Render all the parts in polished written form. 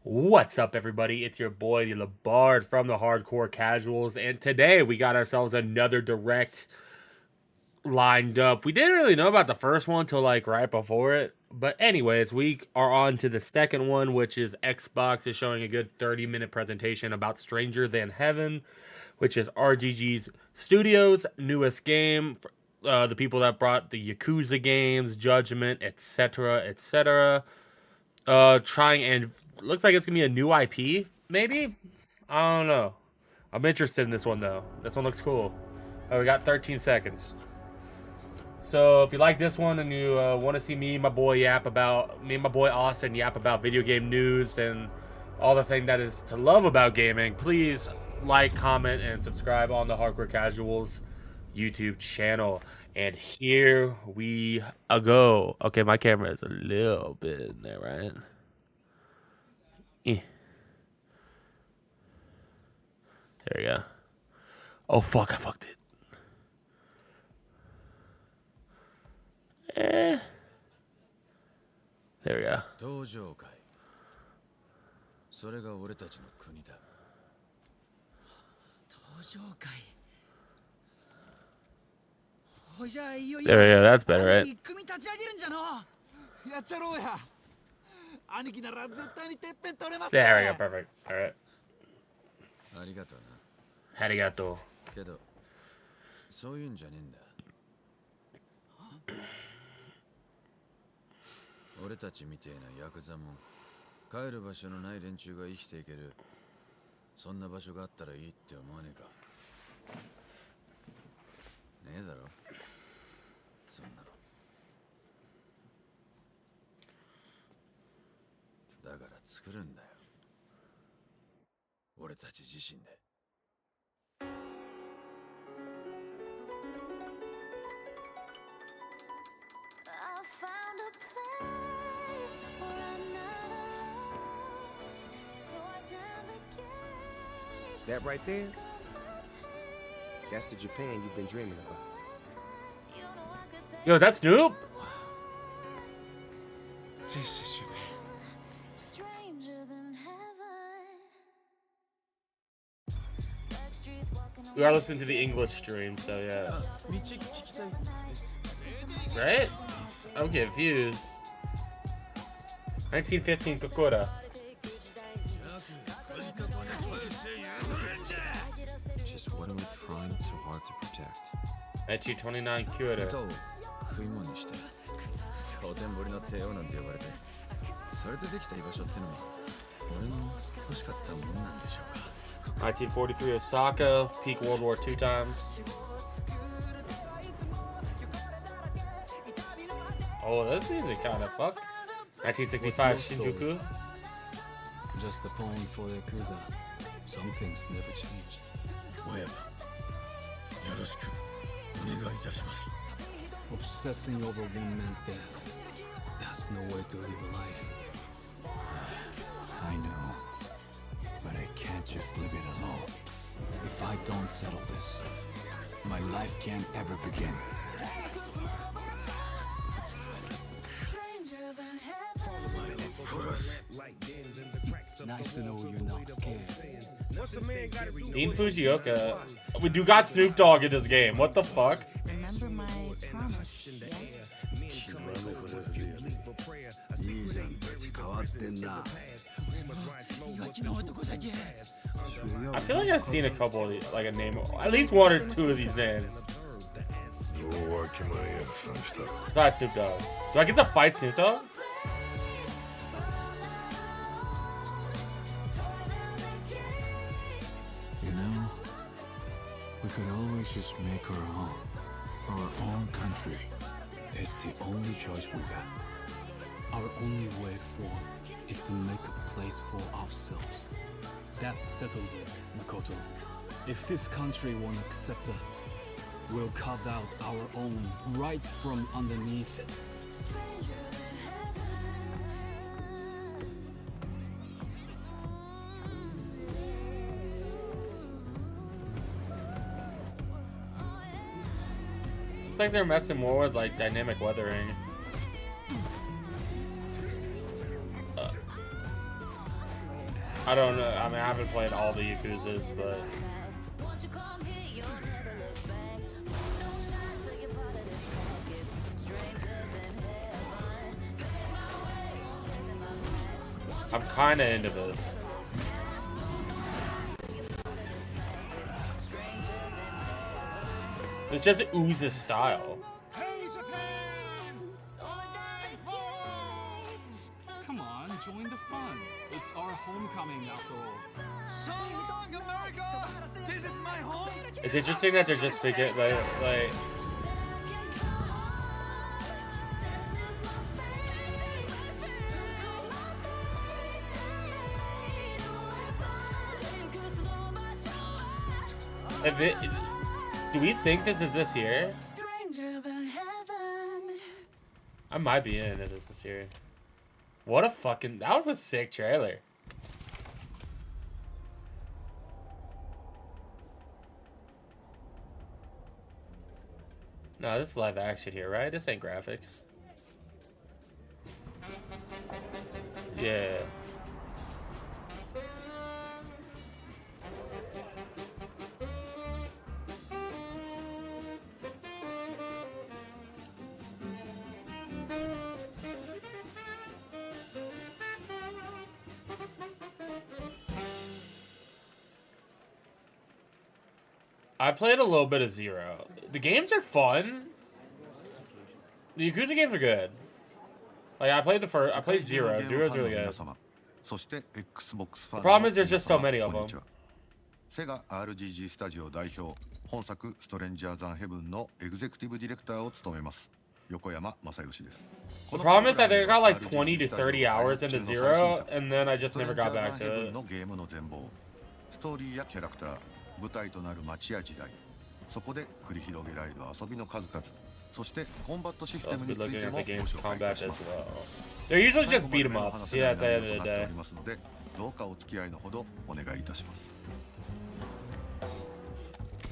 What's up, everybody? It's your boy, the Labard from the Hardcore Casuals, and today we got ourselves another direct lined up. We didn't really know about the first one till like right before it, but anyways, we are on to the second one, which is Xbox is showing a good 30-minute presentation about Stranger Than Heaven, which is RGG's Studios' newest game. The people that brought the Yakuza games, Judgment, etc., etc. Trying and looks like it's gonna be a new IP, maybe. I don't know. I'm interested in this one though. This one looks cool. We got 13 seconds. So if you like this one and you want to see me and my boy Austin yap about video game news and all the thing that is to love about gaming, please like, comment, and subscribe on the Hardcore Casuals YouTube channel. And here we go. Okay, my camera is a little bit in there, right? Eh. There we go. Oh fuck, I fucked it. There we go. 登場会それが俺たちの国だ登場会 There we go, that's better, right? 組立ち上げるんじゃのやっちゃろうや兄貴なら絶対にてっぺん取れます There we go, perfect. Alright. ありがとうありがとなけどそういうんじゃねえんだ俺たちみてえなヤクザも帰る場所のない連中が生きていけるそんな場所があったらいいって思わねえかねえだろそんなのだから作るんだよ俺たち自身でThat right there, that's the Japan you've been dreaming about. Yo, is that Snoop? This is Japan. We are listening to the English stream, so yeah. Right? I'm confused. 1915 Kokora. Just what are we trying so hard to protect? 1929 Kyoto. 歌を食い物にして蒼天堀の帝王なんて呼ばれてそれでできた居場所ってのも俺も欲しかったもんなんでしょうか1943 Osaka, peak World War II times. Oh, this music kind of fuck. 1965 Shinjuku. Just a poem for the Yakuza. Some things never change. 親分よろしくお願いいたします Obsessing over one man's death. That's no way to live a life. I know, but I can't just live it alone. If I don't settle this, my life can't ever begin. Nice to know you're not scared. Dean Fujioka. We do got Snoop Dogg in this game. What the fuck? Remember my promise. I feel like I've seen a couple of these, like a name, at least one or two of these names. Besides Snoop Dogg. Do I get to fight Snoop Dogg? You know, we could always just make our own country. It's the only choice we got. Our only way forward is to make a place for ourselves. That settles it, Makoto. If this country won't accept us, we'll carve out our own right from underneath it. Looks like they're messing more with like dynamic weathering. I don't know. I mean, I haven't played all the Yakuzas, but I'm kind of into this. It's just oozes style. Come on, join the fun. It's our homecoming after all. So long, America! This is my home! It's interesting that they're just speaking like if it, do we think this year? I might be in if this year. What a fucking, that was a sick trailer. No, this is live action here, right? This ain't graphics. Yeah. I played a little bit of Zero. The games are fun. The Yakuza games are good. Like I played Zero. Zero's really good. The problem is there's just so many of them. セガ RGG スタジオ代表、本作ストレンジャーズ・アンヘブンのエグゼクティブディレクターを務めます。横山正義です。 The problem is I think I got like 20 to 30 hours into Zero, and then I just never got back to it. のゲームの全貌、ストーリーやキャラクター、舞台となる街や時代、そこで繰り広げられる遊びの数々、そしてコンバットシステムについてもご紹介いたします。They're usually just beat 'em ups, yeah, at the end of the day. どうかお付き合いのほどお願いいたします。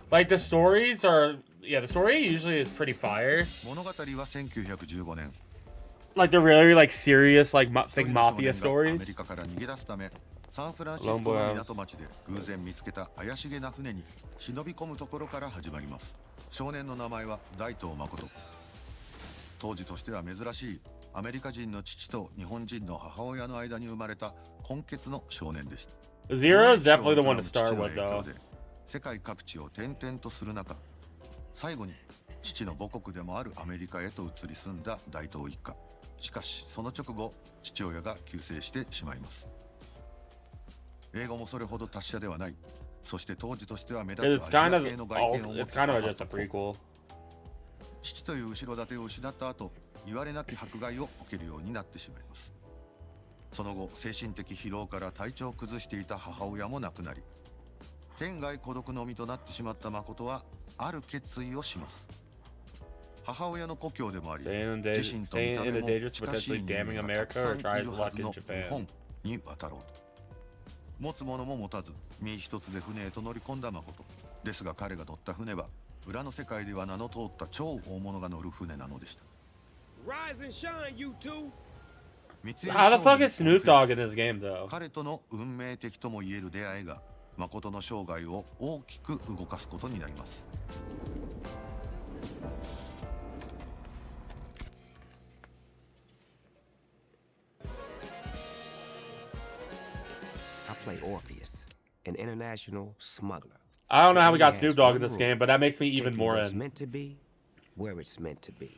Like the stories are, yeah, the story usually is pretty fire. 物語は1915年。 Like they're really like serious, like think mafia アメ stories. リカから逃げ出すため、サンフランシスコの港町で偶然見つけた怪しげな船に忍び込むところから始まります。少年の名前は大東誠。当時としては珍しいアメリカ人の父と日本人の母親の間に生まれた根血の少年でした。 Zero is definitely the one to start with, though. 世界各地を転々とする中、最後に父の母国でもあるアメリカへと移り住んだ大東一家。しかしその直後、父親が急逝してしまいます。英語もそれほど達者ではない。そして当時としては目立つアジア系の外見を持つ母。父という後ろ盾を失った後、言われなき迫害を受けるようになってしまいます。その後、精神的疲労から体調を崩していた母親も亡くなり、天涯孤独の身となってしまった誠はある決意をします。母親の故郷でもあり、自身と見た目も近しい人間がたくさんいるはずの日本に渡ろうと。持つものも持たず、身一つで船へと乗り込んだ誠。ですが彼が乗った船は、裏の世界では名の通った超大物が乗る船なのでした。How the fuck is Snoop Dogg in this game, though? 彼との運命的とも言える出会いが、誠の生涯を大きく動かすことになります。I play Orpheus, an international smuggler. I don't know how we got Snoop Dogg in this game, but that makes me even more It's in. meant to be, where it's meant to be.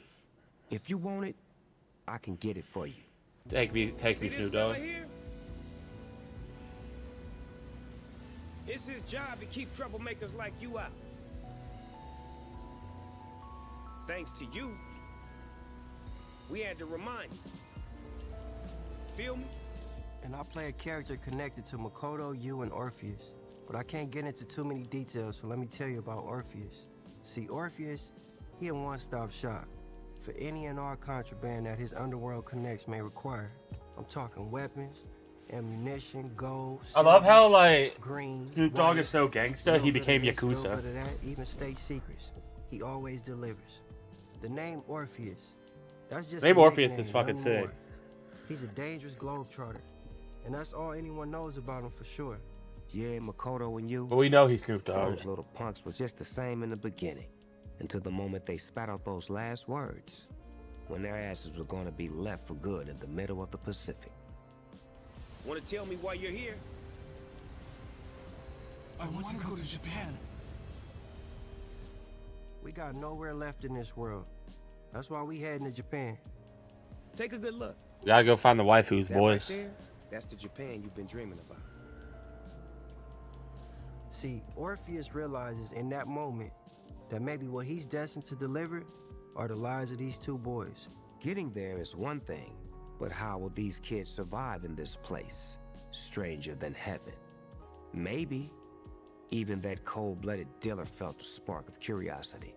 If you want it, I can get it for you. Take me, Snoop Dogg. It's his job to keep troublemakers like you out. Thanks to you, we had to remind you. Feel me? And I play a character connected to Makoto, you, and Orpheus. But I can't get into too many details, so let me tell you about Orpheus. See, Orpheus, he a one-stop shop for any and all contraband that his underworld connects may require. I'm talking weapons, ammunition, gold, I love how like green, Snoop Dogg white, is so gangsta, he became little bit Yakuza. of that, even state secrets. He always delivers. The name Orpheus, that's just Name a Orpheus nickname, is fucking nothing sick. more. He's a dangerous globetrotter. And that's all anyone knows about him for sure. Yeah, Makoto and you, But we know he's Snoop Dogg. those little punks were just the same in the beginning, until the moment they spat out those last words, when their asses were gonna be left for good in the middle of the Pacific. Want to tell me why you're here? I want to go to Japan. We got nowhere left in this world. That's why we heading to Japan. Take a good look. We gotta go find the waifus, That boys. right there, that's the Japan you've been dreaming about. See, Orpheus realizes in that moment that maybe what he's destined to deliver are the lives of these two boys. Getting there is one thing, but how will these kids survive in this place, stranger than heaven? Maybe even that cold-blooded dealer felt a spark of curiosity.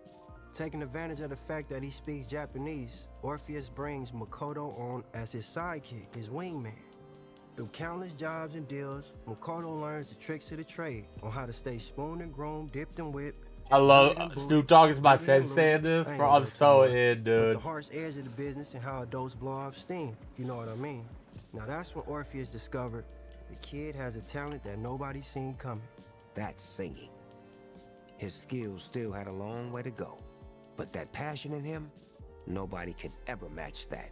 Taking advantage of the fact that he speaks Japanese, Orpheus brings Makoto on as his sidekick, his wingman. Through countless jobs and deals, Makoto learns the tricks of the trade on how to stay spooned and groomed, dipped and whipped. I love Snoop Dogg is my sensei in this, bro. I'm so in, The dude. harsh edge of the business and how adults blow off steam, if you know what I mean. Now that's when Orpheus discovered the kid has a talent that nobody's seen coming. That's singing. His skills still had a long way to go, but that passion in him, nobody could ever match that.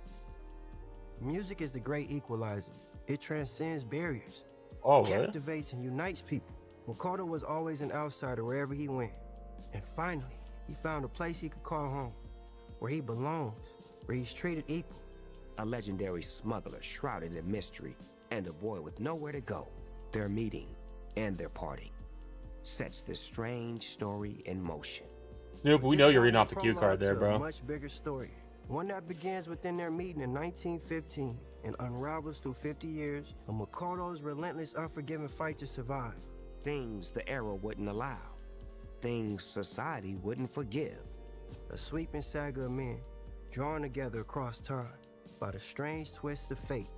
Music is the great equalizer. It transcends barriers, Oh, really? captivates and unites people. Makoto was always an outsider wherever he went. And finally, he found a place he could call home, where he belongs, where he's treated equal. A legendary smuggler shrouded in mystery, and a boy with nowhere to go. Their meeting and their parting sets this strange story in motion. Snoop, we This know is you're only reading a off the cue prologue card there, to a bro. much bigger story. One that begins within their meeting in 1915 and unravels through 50 years of Makoto's relentless, unforgiving fight to survive. Things the era wouldn't allow. Things society wouldn't forgive. A sweeping saga of men drawn together across time by the strange twists of fate.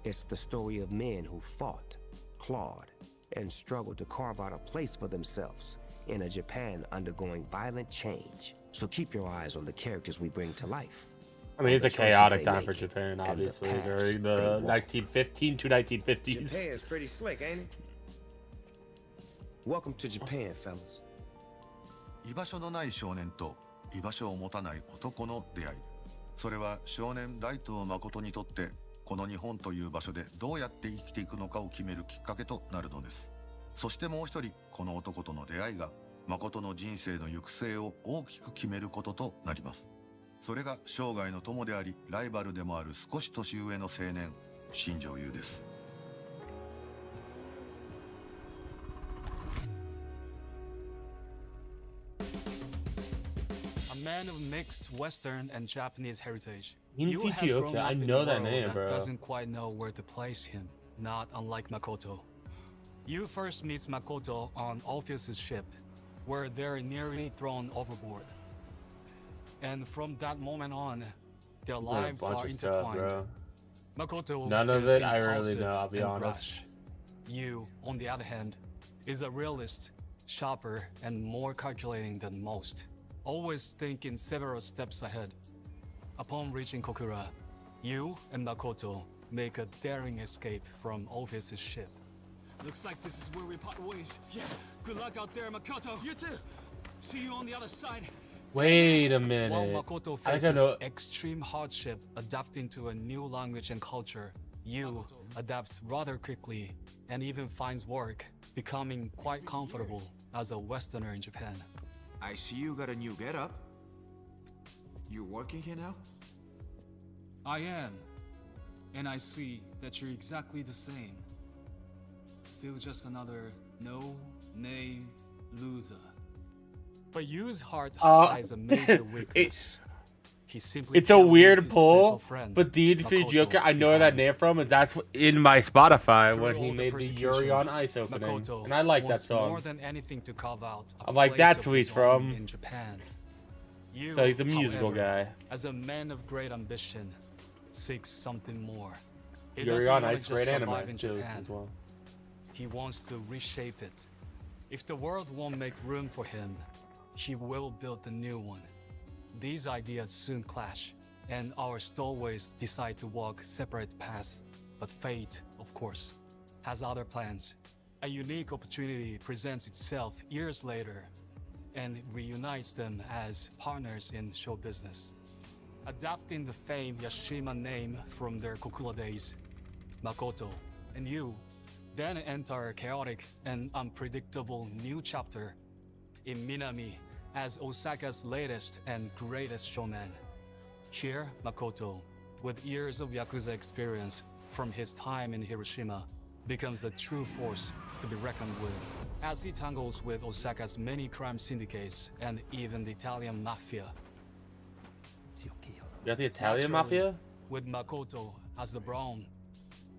It's the story of men who fought, clawed, and struggled to carve out a place for themselves in a Japan undergoing violent change. So keep your eyes on the characters we bring to life. I mean, it's the a choices chaotic they time make, for Japan, and the obviously, paths during they the walk. 1915 to 1950s. Japan's pretty slick, ain't it? Welcome to Japan, fellas. 居場所のない少年と居場所を持たない男の出会い。それは少年大東誠にとってこの日本という場所でどうやって生きていくのかを決めるきっかけとなるのです。そしてもう一人、この男との出会いが誠の人生の行く末を大きく決めることとなります。それが生涯の友でありライバルでもある少し年上の青年、新庄優です。A man of mixed Western and Japanese heritage. Yin Yu has Fukuoka, grown I up in know a that world name, that bro. doesn't quite know where to place him, not unlike Makoto. Yu first meets Makoto on Orpheus's ship, where they're nearly thrown overboard. And from that moment on, their Done a lives bunch are of stuff, intertwined. bro. Makoto None of is it I really impulsive know, I'll be and honest. brash. Yu, on the other hand, is a realist, sharper, and more calculating than most, always thinking several steps ahead. Upon reaching Kokura, Yu and Makoto make a daring escape from Orpheus's ship. Looks like this is where we part ways. Yeah, good luck out there, Makoto. You too. See you on the other side. Wait a While minute. Makoto I faces gotta. extreme hardship adapting to a new language and culture, Yu adapts rather quickly and even finds work, becoming quite comfortable as a Westerner in Japan. I see you got a new getup. You're working here now? I am. And I see that you're exactly the same. Still just another no-name loser. But Yu's heart Uh, hides a major weakness. He simply It's a can't leave weird his pull, spiritual friend, but Dean Makoto, Fujioka, I know where that behind. name from, and that's in my Spotify Through when all he the made the persecution, Yuri on Ice opening, Makoto and I like that wants more song. than anything to carve out a I'm like, place that's of who he's his own from. in Japan. Yu, So he's a musical however, guy. As a man of great ambition, seeks something more. He Yuri doesn't on wanna Ice, just great survive anime in too, Japan. as well. He wants to reshape it. If the world won't make room for him, he will build a new one. These ideas soon clash, and our stowaways decide to walk separate paths. But fate, of course, has other plans. A unique opportunity presents itself years later and reunites them as partners in show business. Adapting the famed Yashima name from their Kokura days, Makoto and you then enter a chaotic and unpredictable new chapter in Minami as Osaka's latest and greatest showman. Here, Makoto, with years of Yakuza experience from his time in Hiroshima, becomes a true force to be reckoned with as he tangles with Osaka's many crime syndicates and even the Italian mafia. You got the Italian Naturally, mafia? With Makoto as the brawn,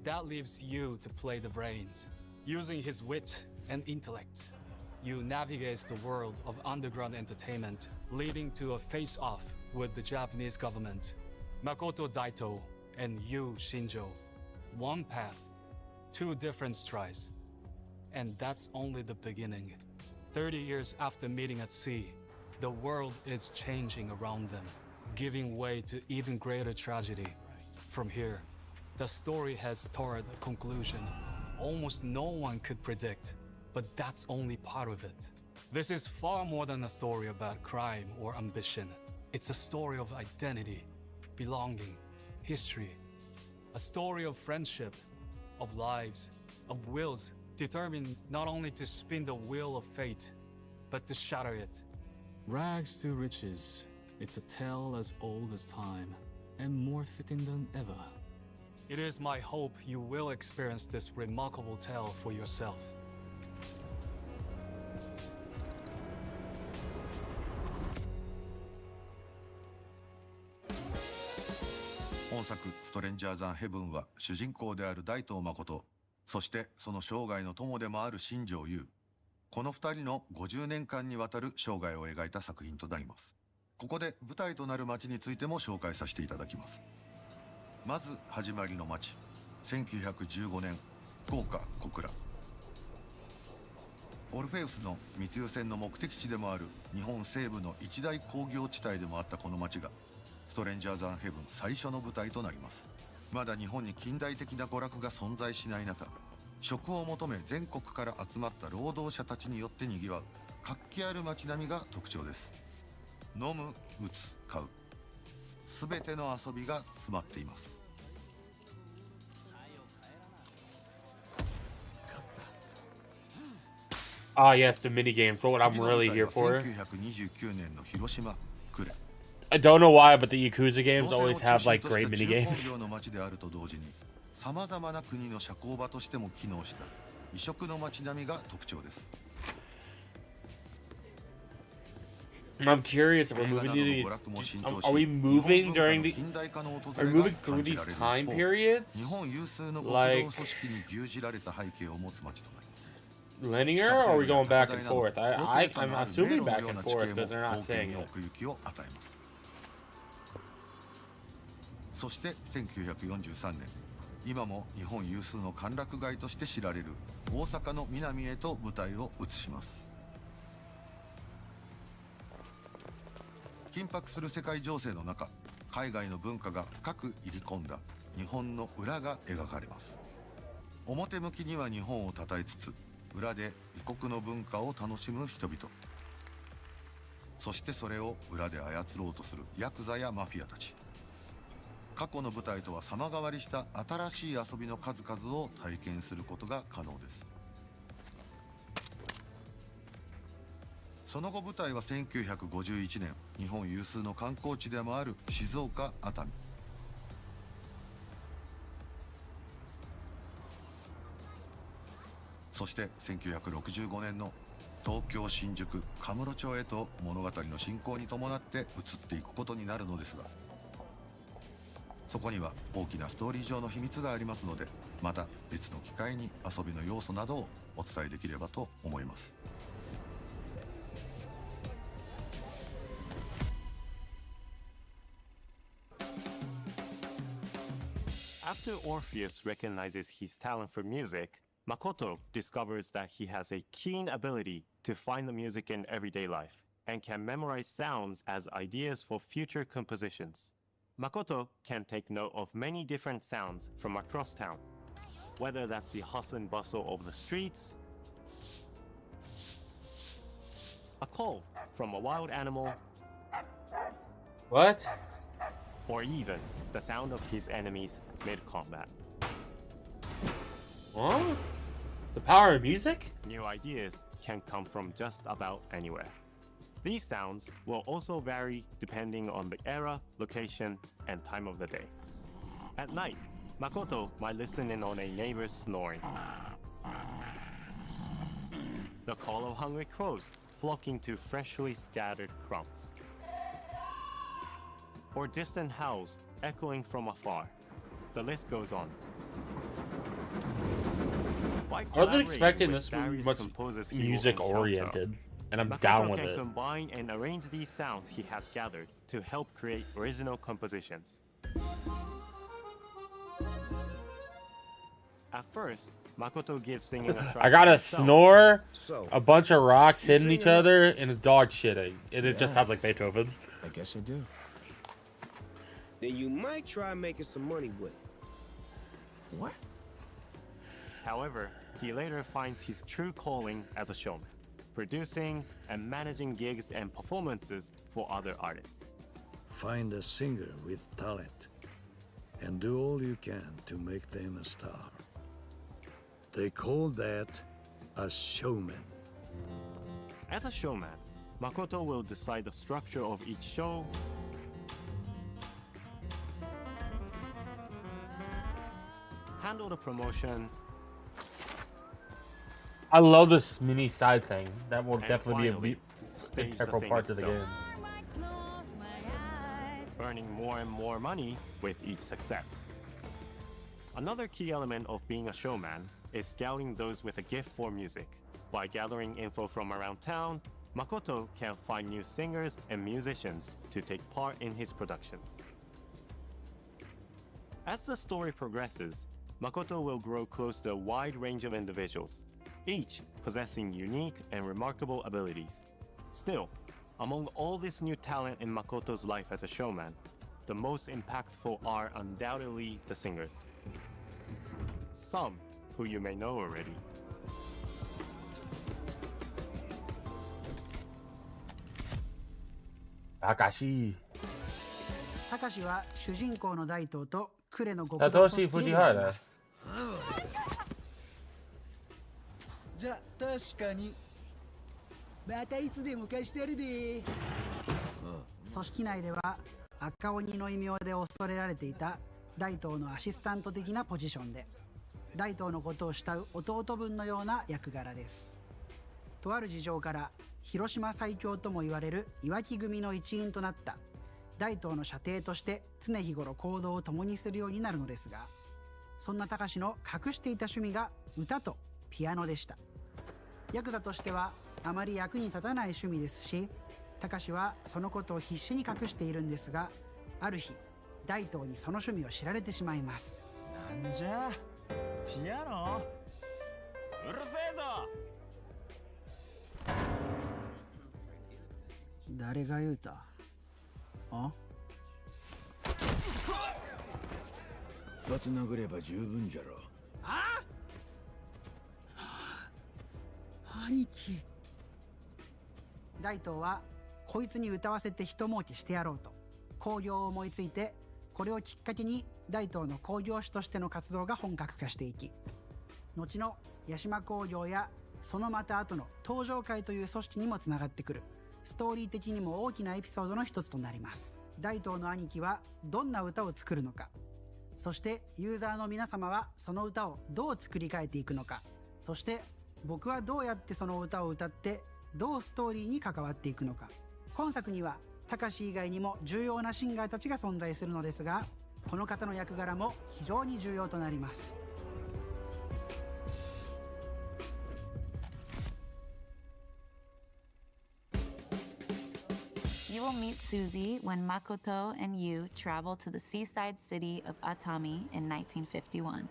that leaves you to play the brains. Using his wit and intellect, you navigate the world of underground entertainment, leading to a face-off with the Japanese government. Makoto Daito and you, Shinjo. One path, two different strides. And that's only the beginning. 30 years after meeting at sea, the world is changing around them, giving way to even greater tragedy. From here, the story has toward a conclusion almost no one could predict, but that's only part of it. This is far more than a story about crime or ambition. It's a story of identity, belonging, history, a story of friendship, of lives, of wills determined not only to spin the wheel of fate, but to shatter it. Rags to riches. It's a tale as old as time, and more fitting than ever. It is my hope you will experience this remarkable tale for yourself. 本作「ストレンジャーザンヘブン」は主人公である大東誠、そしてその生涯の友でもある新庄優、この2人の50年間にわたる生涯を描いた作品となります。ここで舞台となる町についても紹介させていただきます。まず始まりの町、1915年福岡小倉。オルフェウスの密輸船の目的地でもある日本西部の一大工業地帯でもあったこの町がストレンジャーザンヘブン最初の舞台となります。まだ日本に近代的な娯楽が存在しない中、職を求め全国から集まった労働者たちによってにぎわう活気ある街並みが特徴です。飲む、打つ、買う、すべての遊びが詰まっています。Ah, yes, the mini games. What I'm really here for. 1929年の広島呉。 I don't know why, but the Yakuza games always have like great mini 工 games. 業の街であると同時に、さまざまな国の社交場としても機能した異色の街並みが特徴です。 I'm curious if we're moving to these. Are we moving during the? Are we moving through these time periods? 日本有数の極道 Like 組織に牛耳られた背景を持つ街となります。 linear, or are we going back and forth? I'm assuming back and forth because they're not saying it. そして1943年、今も日本有数の歓楽街として知られる大阪の南へと舞台を移します。緊迫する世界情勢の中、海外の文化が深く入り込んだ日本の裏が描かれます。表向きには日本を称えつつ、裏で異国の文化を楽しむ人々、そしてそれを裏で操ろうとするヤクザやマフィアたち。過去の舞台とは様変わりした新しい遊びの数々を体験することが可能です。その後舞台は1951年、日本有数の観光地でもある静岡・熱海。そして1965年の東京・新宿・神室町へと物語の進行に伴って移っていくことになるのですが、そこには大きなストーリー上の秘密がありますので、また別の機会に遊びの要素などをお伝えできればと思います。 After Orpheus recognizes his talent for music, Makoto discovers that he has a keen ability to find the music in everyday life and can memorize sounds as ideas for future compositions. Makoto can take note of many different sounds from across town. whether that's the hustle and bustle of the streets, a call from a wild animal, What? or even the sound of his enemies mid-combat. Huh? The power of music? New ideas can come from just about anywhere. These sounds will also vary depending on the era, location, and time of the day. At night, Makoto might listen in on a neighbor's snoring, the call of hungry crows flocking to freshly scattered crumbs, or distant howls echoing from afar. The list goes on. By I wasn't collaborating expecting with this to be various much composers he will music consult, oriented, and I'm Makoto down with can it. combine and arrange these sounds he has gathered to help create original compositions. At first, Makoto gives singing a try. I got a himself. snore, So, a bunch of rocks hitting each singing it? other, and a dog shitting. And it just sounds like Beethoven. I guess I do. Then you might try making some money with it. What? However, he later finds his true calling as a showman, producing and managing gigs and performances for other artists. Find a singer with talent and do all you can to make them a star. They call that a showman. As a showman, Makoto will decide the structure of each show, handle the promotion, I love this mini side thing. That will and definitely finally, be a stage the integral thing part of the itself, game. earning more and more money with each success. Another key element of being a showman is scouting those with a gift for music. By gathering info from around town, Makoto can find new singers and musicians to take part in his productions. As the story progresses, Makoto will grow close to a wide range of individuals, each possessing unique and remarkable abilities. Still, among all this new talent in Makoto's life as a showman, the most impactful are undoubtedly the singers. Some who you may know already. Akashi. たかしは主人公の大東と呉の極道組織で出会います。じゃあ確かにまたいつでも貸してやるで。組織内では赤鬼の異名で恐れられていた大東のアシスタント的なポジションで、大東のことを慕う弟分のような役柄です。とある事情から広島最強とも言われる岩木組の一員となった大東の舎弟として常日頃行動を共にするようになるのですが、そんな高志の隠していた趣味が歌とピアノでした。ヤクザとしてはあまり役に立たない趣味ですし、高志はそのことを必死に隠しているんですが、ある日大東にその趣味を知られてしまいます。なんじゃピアノうるせえぞ。誰が言うた？あ？一発殴れば十分じゃろ。あ？兄貴。大東はこいつに歌わせて一儲けしてやろうと興行を思いついて、これをきっかけに大東の興行師としての活動が本格化していき、後の八島興行やそのまた後の東上会という組織にもつながってくるストーリー的にも大きなエピソードの一つとなります。大東の兄貴はどんな歌を作るのか、そしてユーザーの皆様はその歌をどう作り変えていくのか、そして僕はどうやってその歌を歌ってどうストーリーに関わっていくのか。今作には高志以外にも重要なシンガーたちが存在するのですが、この方の役柄も非常に重要となります。You will meet Susie when Makoto and you travel to the seaside city of Atami in 1951.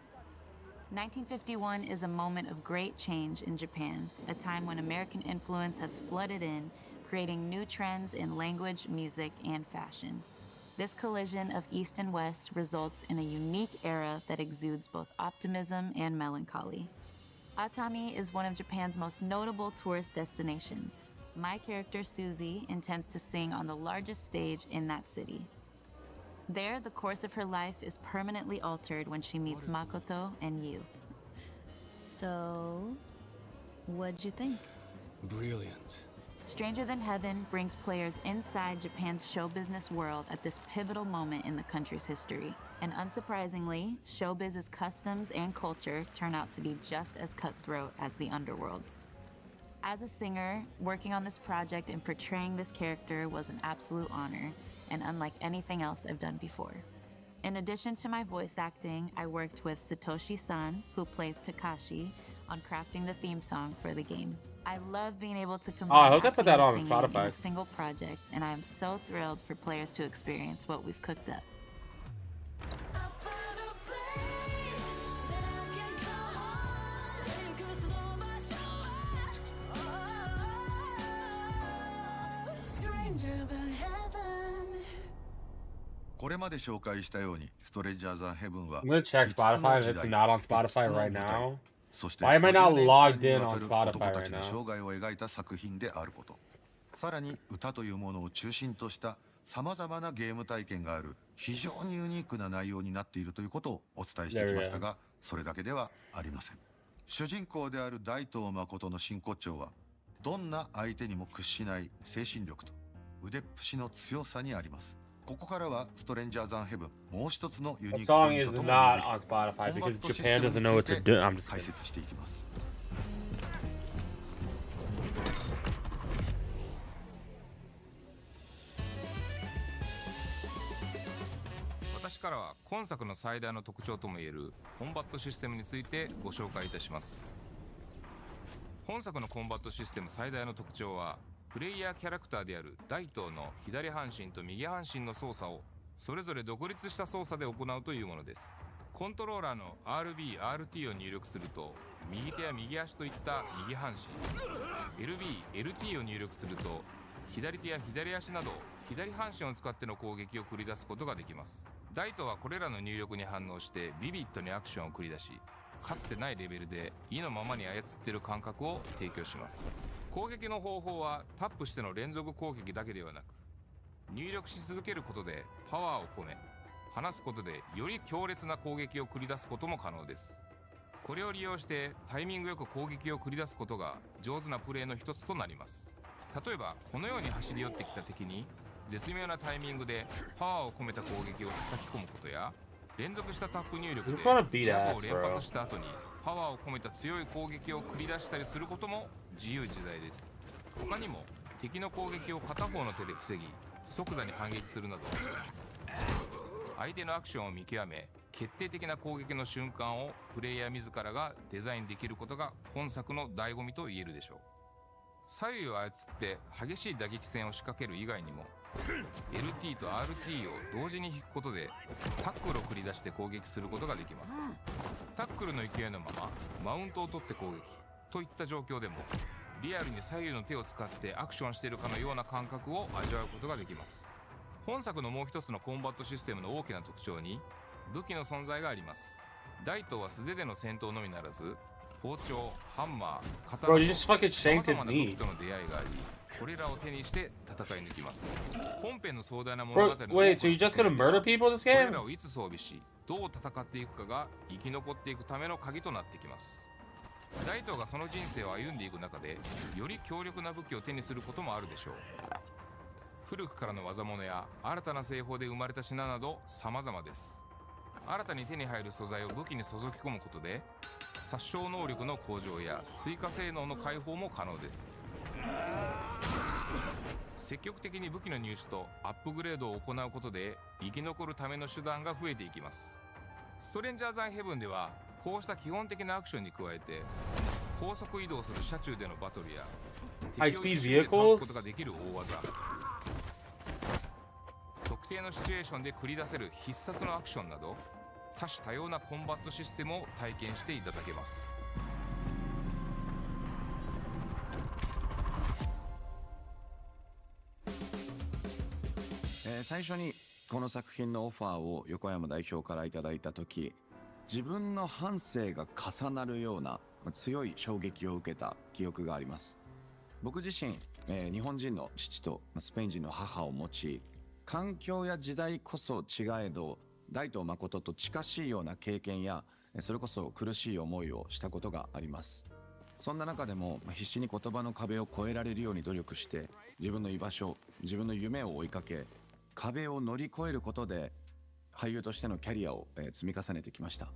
1951 is a moment of great change in Japan, a time when American influence has flooded in, creating new trends in language, music, and fashion. This collision of East and West results in a unique era that exudes both optimism and melancholy. Atami is one of Japan's most notable tourist destinations. My character, Susie, intends to sing on the largest stage in that city. There, the course of her life is permanently altered when she meets Makoto and Yu. So, what'd you think? Brilliant. Stranger Than Heaven brings players inside Japan's show business world at this pivotal moment in the country's history. And unsurprisingly, showbiz's customs and culture turn out to be just as cutthroat as the underworld's. As a singer, working on this project and portraying this character was an absolute honor, and unlike anything else I've done before. In addition to my voice acting, I worked with Satoshi-san, who plays Takashi, on crafting the theme song for the game. I love being able to combine I hope they put that acting on and singing Spotify. in a single project, and I am so thrilled for players to experience what we've cooked up. Stranger than heaven. これまで紹介したように、ストレンジャーザンヘブンは I'm gonna check 5つの Spotify 時 if 代 it's not on 5つ Spotify の right 舞台 now. そして Why am I not 50年 logged 間に in わ on たる Spotify 男た right ちの now? 生涯を描いた作品であること、さらに歌というものを中心としたさまざまなゲーム体験がある非常にユニークな内容になっているということをお伝えしてきましたが、それだけではありません。主人公である大東誠の真骨頂は、どんな相手にも屈しない精神力と腕っぷしの強さにあります。ここからはストレンジャーザンヘブンもう一つのユニー That クポ song イン is トとも not 言う on べき Spotify コンバ because ットシス Japan テム doesn't に know つ what い to て do. I'm just 解 kidding. 説していきます。私からは今作の最大の特徴ともいえるコンバットシステムについてご紹介いたします。本作のコンバットシステム最大の特徴は、プレイヤーキャラクターである大東の左半身と右半身の操作をそれぞれ独立した操作で行うというものです。コントローラーの RB、RT を入力すると右手や右足といった右半身、LB、LT を入力すると左手や左足など左半身を使っての攻撃を繰り出すことができます。大東はこれらの入力に反応してビビッドにアクションを繰り出し、かつてないレベルで意のままに操っている感覚を提供します。攻撃の方法はタップしての連続攻撃だけではなく、入力し続けることでパワーを込め、離すことでより強烈な攻撃を繰り出すことも可能です。これを利用してタイミングよく攻撃を繰り出すことが上手なプレーの一つとなります。例えばこのように走り寄ってきた敵に絶妙なタイミングでパワーを込めた攻撃を叩き込むことや、連続したタップ入力でジャブを連発した後にパワーを込めた強い攻撃を繰り出したりすることも自由自在です。他にも敵の攻撃を片方の手で防ぎ即座に反撃するなど、相手のアクションを見極め決定的な攻撃の瞬間をプレイヤー自らがデザインできることが本作の醍醐味と言えるでしょう。左右を操って激しい打撃戦を仕掛ける以外にも、 LT と RT を同時に引くことでタックルを繰り出して攻撃することができます。タックルの勢いのままマウントを取って攻撃といった状況でも、リアルに左右の手を使ってアクションしているかのような感覚を味わうことができます。本作のもう一つのコンバットシステムの大きな特徴に武器の存在があります。大東は素手での戦闘のみならず、包丁、ハンマー、刀 Bro, と you just fucking 様 shanked his 々な武器 knee. との出会いがあり、これらを手にして戦い抜きます。本編の壮大な物語の Bro, wait, so you're just gonna murder people in this これ game? らをいつ装備し、どう戦っていくかが生き残っていくための鍵となってきます。大東がその人生を歩んでいく中で、より強力な武器を手にすることもあるでしょう。古くからの技物や新たな製法で生まれた品など様々です。新たに手に入る素材を武器に注ぎ込むことで、殺傷能力の向上や追加性能の解放も可能です。積極的に武器の入手とアップグレードを行うことで生き残るための手段が増えていきます。ストレンジャーザンヘブンではこうした基本的なアクションに加えて、高速移動する車中でのバトルや敵を一瞬で倒すことができる大技、特定のシチュエーションで繰り出せる必殺のアクションなど、多種多様なコンバットシステムを体験していただけます。最初にこの作品のオファーを横山代表からいただいた時、自分の半生が重なるような強い衝撃を受けた記憶があります。僕自身、日本人の父とスペイン人の母を持ち、環境や時代こそ違えど大東誠と近しいような経験や、それこそ苦しい思いをしたことがあります。そんな中でも必死に言葉の壁を越えられるように努力して、自分の居場所、自分の夢を追いかけ、壁を乗り越えることで俳優としてのキャリアを積み重ねてきました。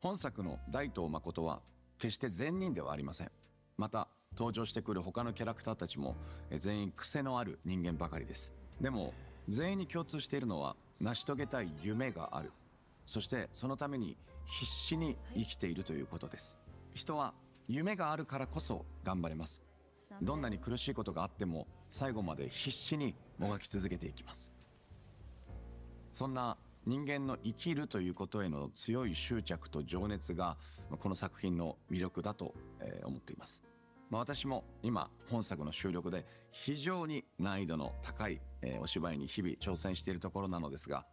本作の大東誠は決して善人ではありません。また登場してくる他のキャラクターたちも全員癖のある人間ばかりです。でも全員に共通しているのは、成し遂げたい夢がある、そしてそのために必死に生きているということです。人は夢があるからこそ頑張れます。どんなに苦しいことがあっても最後まで必死にもがき続けていきます。そんな人間の生きるということへの強い執着と情熱がこの作品の魅力だと思っています。私も今本作の収録で非常に難易度の高いお芝居に日々挑戦しているところなのですが、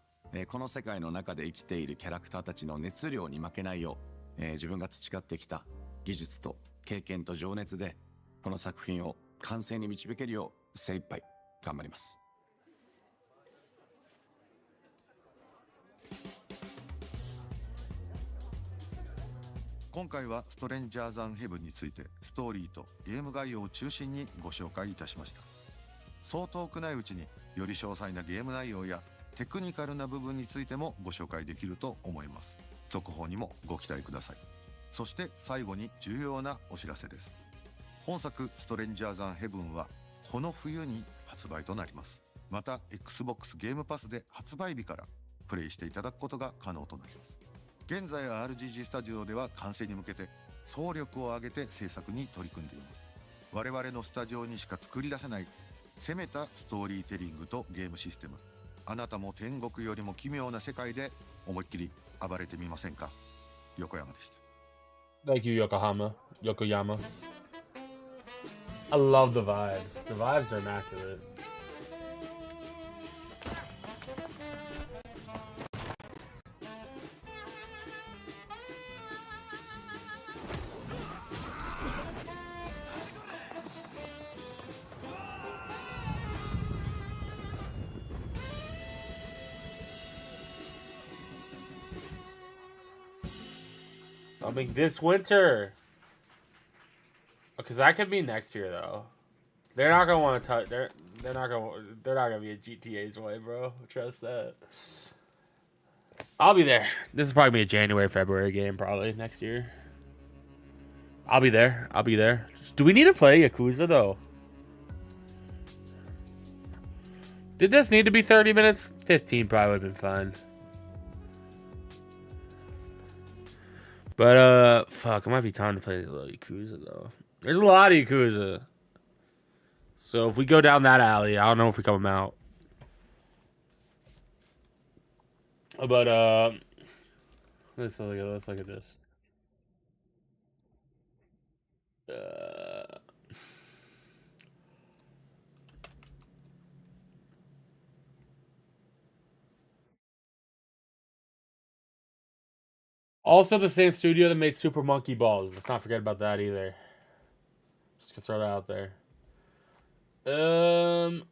この世界の中で生きているキャラクターたちの熱量に負けないよう、自分が培ってきた技術と経験と情熱でこの作品を完成に導けるよう精一杯頑張ります。今回はストレンジャーザンヘブンについてストーリーとゲーム概要を中心にご紹介いたしました。そう遠くないうちにより詳細なゲーム内容やテクニカルな部分についてもご紹介できると思います。続報にもご期待ください。そして最後に重要なお知らせです。本作ストレンジャーザンヘブンはこの冬に発売となります。また Xbox ゲームパスで発売日からプレイしていただくことが可能となります。現在 RGG スタジオでは完成に向けて総力を挙げて制作に取り組んでいます。我々のスタジオにしか作り出せない攻めたストーリーテリングとゲームシステム、あなたも天国よりも奇妙な世界で思いっきり暴れてみませんか。横山でした。 Thank you, Yokoyama. I love the vibes. The vibes are immaculate. Coming this winter. Because that could be next year though. They're not gonna want to touch. They're not gonna be a GTA's way, bro. Trust that. I'll be there. This is probably gonna be a January, February game probably next year. I'll be there. I'll be there. Do we need to play Yakuza though? Did this need to be 30 minutes? 15 probably would have been fine. But, fuck, it might be time to play a little Yakuza, though. There's a lot of Yakuza. So if we go down that alley, I don't know if we come out. But, let's look at this. Also the same studio that made Super Monkey Ball. Let's not forget about that either. Just gonna throw that out there. Oh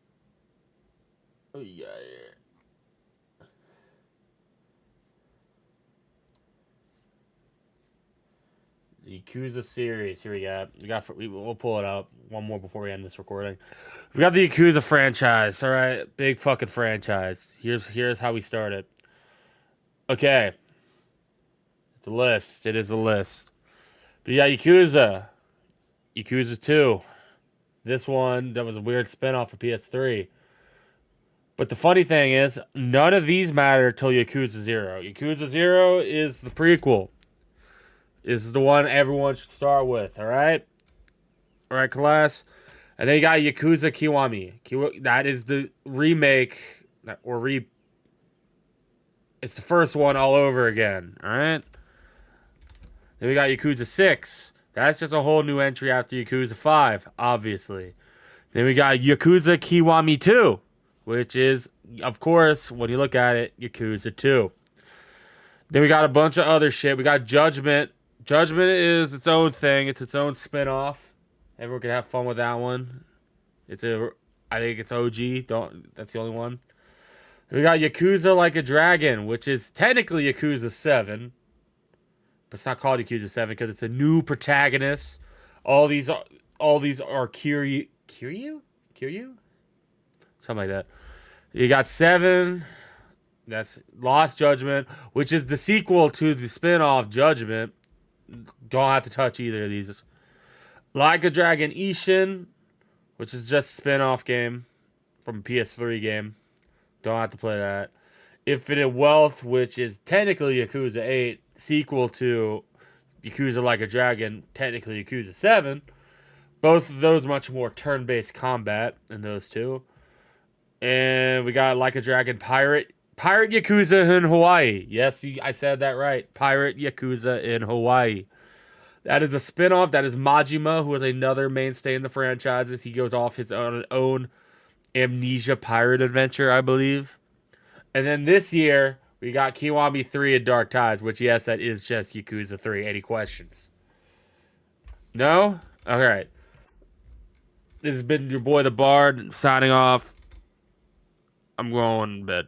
yeah. The Yakuza series. Here we go. We'll pull it up one more before we end this recording. We got the Yakuza franchise. All right, big fucking franchise. Here's how we started. Okay. It's a list. It is a list. But yeah, Yakuza. Yakuza 2. This one, that was a weird spinoff for PS3. But the funny thing is, none of these matter till Yakuza 0. Yakuza 0 is the prequel. This is the one everyone should start with, alright? Alright, class? And then you got Yakuza Kiwami. That is the remake, it's the first one all over again, alright? Then we got Yakuza 6. That's just a whole new entry after Yakuza 5, obviously. Then we got Yakuza Kiwami 2. which is, of course, when you look at it, Yakuza 2. Then we got a bunch of other shit. We got Judgment. Judgment is its own thing. It's its own spin-off. Everyone can have fun with that one. I think it's OG. That's the only one. We got Yakuza Like a Dragon, which is technically Yakuza 7. But it's not called Yakuza 7 because it's a new protagonist. All these are Kiryu? Something like that. You got 7. That's Lost Judgment, which is the sequel to the spin-off Judgment. Don't have to touch either of these. Like a Dragon Ishin, which is just a spin-off game from a PS3 game. Don't have to play that. Infinite Wealth, which is technically Yakuza 8, sequel to Yakuza Like a Dragon, technically Yakuza 7. Both of those much more turn-based combat in those two. And we got Like a Dragon Pirate Yakuza in Hawaii. Yes, I said that right. Pirate Yakuza in Hawaii. That is a spin-off. That is Majima, who is another mainstay in the franchises. He goes off his own Amnesia pirate adventure, I believe. And then this year, we got Kiwami 3 and Dark Tides, which, yes, that is just Yakuza 3. Any questions? No? All right. This has been your boy, The Bard, signing off. I'm going to bed.